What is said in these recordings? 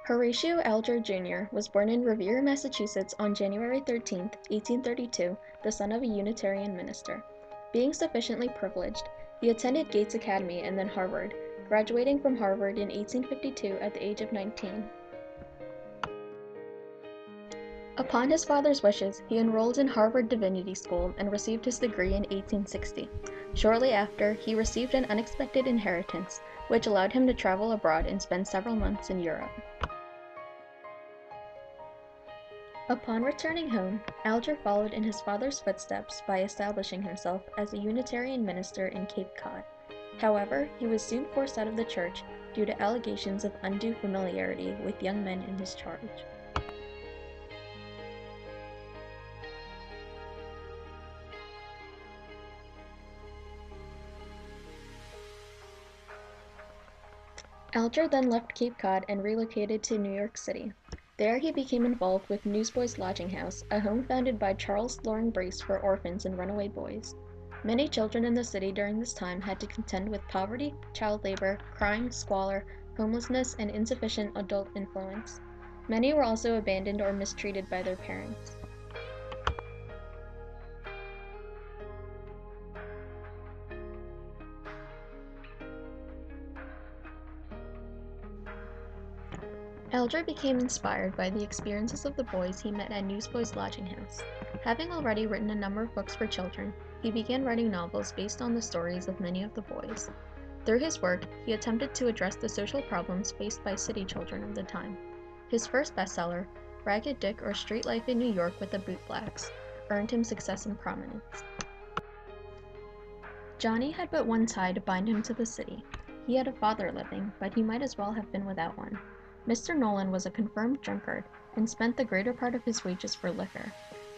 Horatio Alger Jr. was born in Revere, Massachusetts on January 13, 1832, the son of a Unitarian minister. Being sufficiently privileged, he attended Gates Academy and then Harvard, graduating from Harvard in 1852 at the age of 19. Upon his father's wishes, he enrolled in Harvard Divinity School and received his degree in 1860. Shortly after, he received an unexpected inheritance, which allowed him to travel abroad and spend several months in Europe. Upon returning home, Alger followed in his father's footsteps by establishing himself as a Unitarian minister in Cape Cod. However, he was soon forced out of the church due to allegations of undue familiarity with young men in his charge. Alger then left Cape Cod and relocated to New York City. There he became involved with Newsboys Lodging House, a home founded by Charles Loring Brace for orphans and runaway boys. Many children in the city during this time had to contend with poverty, child labor, crime, squalor, homelessness, and insufficient adult influence. Many were also abandoned or mistreated by their parents. Alger became inspired by the experiences of the boys he met at Newsboys Lodging House. Having already written a number of books for children, he began writing novels based on the stories of many of the boys. Through his work, he attempted to address the social problems faced by city children of the time. His first bestseller, Ragged Dick or Street Life in New York with the Bootblacks, earned him success and prominence. Johnny had but one tie to bind him to the city. He had a father living, but he might as well have been without one. Mr. Nolan was a confirmed drunkard and spent the greater part of his wages for liquor.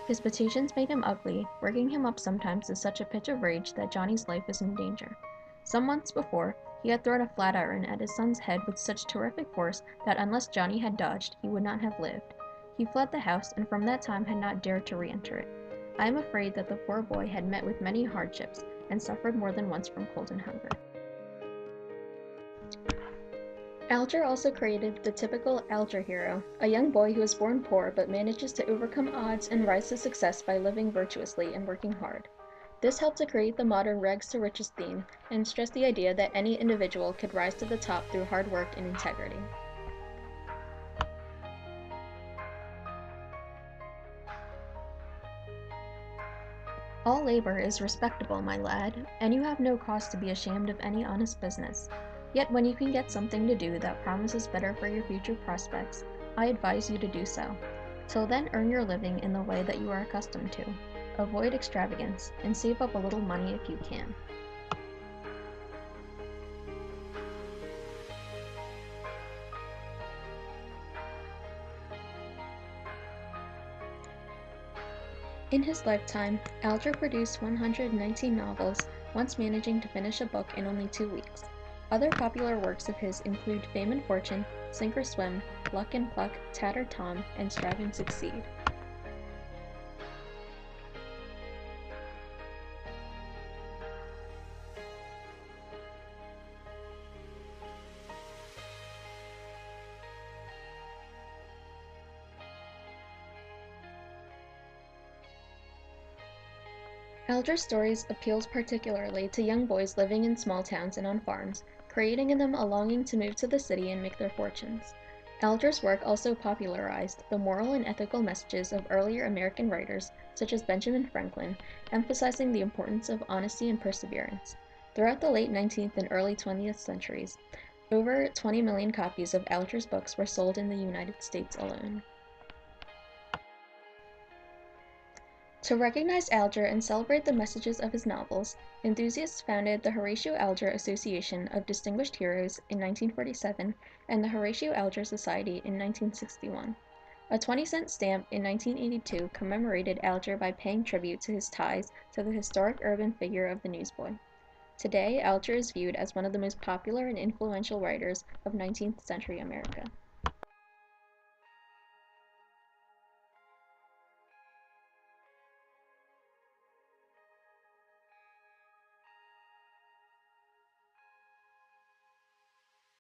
His potations made him ugly, working him up sometimes to such a pitch of rage that Johnny's life was in danger. Some months before, he had thrown a flat iron at his son's head with such terrific force that unless Johnny had dodged, he would not have lived. He fled the house and from that time had not dared to re-enter it. I am afraid that the poor boy had met with many hardships and suffered more than once from cold and hunger. Alger also created the typical Alger hero, a young boy who is born poor but manages to overcome odds and rise to success by living virtuously and working hard. This helped to create the modern rags to riches theme and stress the idea that any individual could rise to the top through hard work and integrity. All labor is respectable, my lad, and you have no cause to be ashamed of any honest business. Yet when you can get something to do that promises better for your future prospects, I advise you to do so. Till then, earn your living in the way that you are accustomed to. Avoid extravagance, and save up a little money if you can. In his lifetime, Alger produced 119 novels, once managing to finish a book in only 2 weeks. Other popular works of his include Fame and Fortune, Sink or Swim, Luck and Pluck, Tattered Tom, and Strive and Succeed. Alger's stories appeals particularly to young boys living in small towns and on farms, creating in them a longing to move to the city and make their fortunes. Alger's work also popularized the moral and ethical messages of earlier American writers, such as Benjamin Franklin, emphasizing the importance of honesty and perseverance. Throughout the late 19th and early 20th centuries, over 20 million copies of Alger's books were sold in the United States alone. To recognize Alger and celebrate the messages of his novels, enthusiasts founded the Horatio Alger Association of Distinguished Heroes in 1947 and the Horatio Alger Society in 1961. A 20-cent stamp in 1982 commemorated Alger by paying tribute to his ties to the historic urban figure of the newsboy. Today, Alger is viewed as one of the most popular and influential writers of 19th century America.